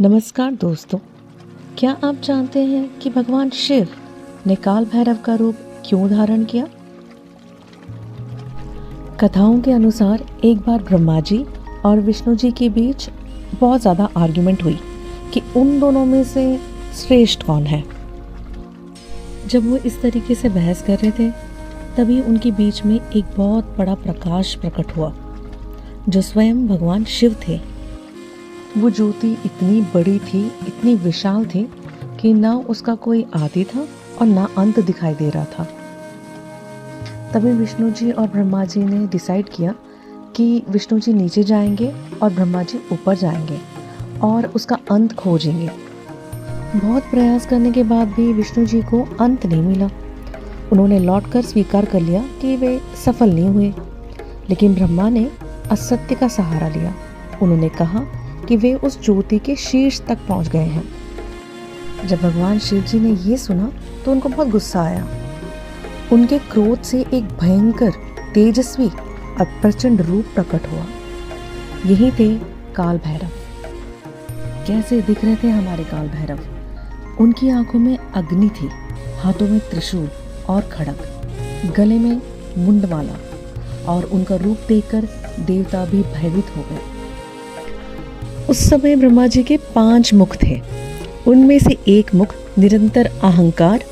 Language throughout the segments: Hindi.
नमस्कार दोस्तों, क्या आप जानते हैं कि भगवान शिव ने काल भैरव का रूप क्यों धारण किया? कथाओं के अनुसार एक बार ब्रह्मा जी और विष्णु जी के बीच बहुत ज़्यादा आर्ग्यूमेंट हुई कि उन दोनों में से श्रेष्ठ कौन है। जब वो इस तरीके से बहस कर रहे थे तभी उनके बीच में एक बहुत बड़ा प्रकाश प्रकट हुआ जो स्वयं भगवान शिव थे। वो ज्योति इतनी बड़ी थी, इतनी विशाल थी कि ना उसका कोई आदि था और ना अंत दिखाई दे रहा था। तभी विष्णु जी और ब्रह्मा जी ने डिसाइड किया कि विष्णु जी नीचे जाएंगे और ब्रह्मा जी ऊपर जाएंगे और उसका अंत खोजेंगे। बहुत प्रयास करने के बाद भी विष्णु जी को अंत नहीं मिला। उन्होंने लौटकर स्वीकार कर लिया कि वे सफल नहीं हुए, लेकिन ब्रह्मा ने असत्य का सहारा लिया। उन्होंने कहा कि वे उस ज्योति के शीर्ष तक पहुंच गए हैं। जब भगवान शिव जी ने ये सुना तो उनको बहुत गुस्सा आया। उनके क्रोध से एक भयंकर, तेजस्वी और प्रचंड रूप प्रकट हुआ। यही थे काल भैरव। कैसे दिख रहे थे हमारे काल भैरव? उनकी आंखों में अग्नि थी, हाथों में त्रिशूल और खड़ग, गले में मुंडमाला, और उनका रूप देखकर देवता भी भयभीत हो गए। उस समय ब्रह्मा जी के 5 मुख थे। उनमें से एक मुख निरंतर अहंकार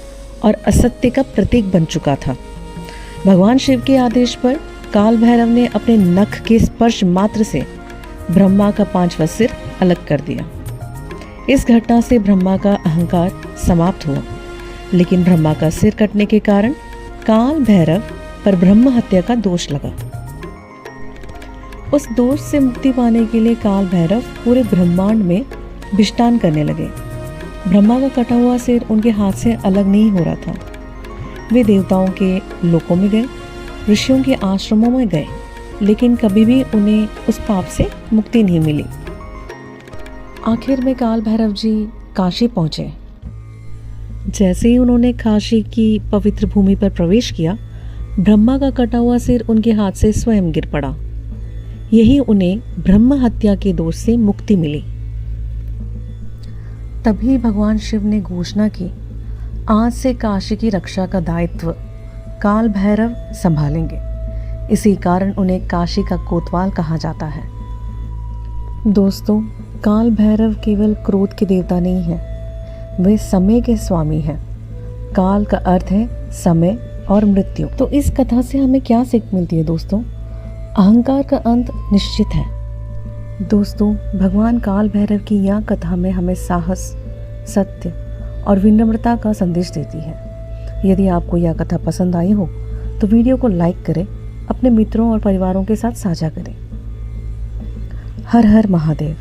और असत्य का प्रतीक बन चुका था। भगवान शिव के आदेश पर काल भैरव ने अपने नख के स्पर्श मात्र से ब्रह्मा का 5वां सिर अलग कर दिया। इस घटना से ब्रह्मा का अहंकार समाप्त हुआ, लेकिन ब्रह्मा का सिर कटने के कारण काल भैरव पर ब्रह्म हत्या का दोष लगा। उस दोष से मुक्ति पाने के लिए काल भैरव पूरे ब्रह्मांड में विष्टान करने लगे। ब्रह्मा का कटा हुआ सिर उनके हाथ से अलग नहीं हो रहा था। वे देवताओं के लोकों में गए, ऋषियों के आश्रमों में गए, लेकिन कभी भी उन्हें उस पाप से मुक्ति नहीं मिली। आखिर में काल भैरव जी काशी पहुंचे। जैसे ही उन्होंने काशी की पवित्र भूमि पर प्रवेश किया, ब्रह्मा का कटा हुआ सिर उनके हाथ से स्वयं गिर पड़ा। यही उन्हें ब्रह्म हत्या के दोष से मुक्ति मिली। तभी भगवान शिव ने घोषणा की, आज से काशी की रक्षा का दायित्व काल भैरव संभालेंगे। इसी कारण उन्हें काशी का कोतवाल कहा जाता है। दोस्तों, काल भैरव केवल क्रोध के देवता नहीं हैं, वे समय के स्वामी हैं। काल का अर्थ है समय और मृत्यु। तो इस कथा से हमें क्या सीख मिलती है दोस्तों? अहंकार का अंत निश्चित है। दोस्तों, भगवान काल भैरव की यह कथा में हमें साहस, सत्य और विनम्रता का संदेश देती है। यदि आपको यह कथा पसंद आई हो तो वीडियो को लाइक करें, अपने मित्रों और परिवारों के साथ साझा करें। हर हर महादेव।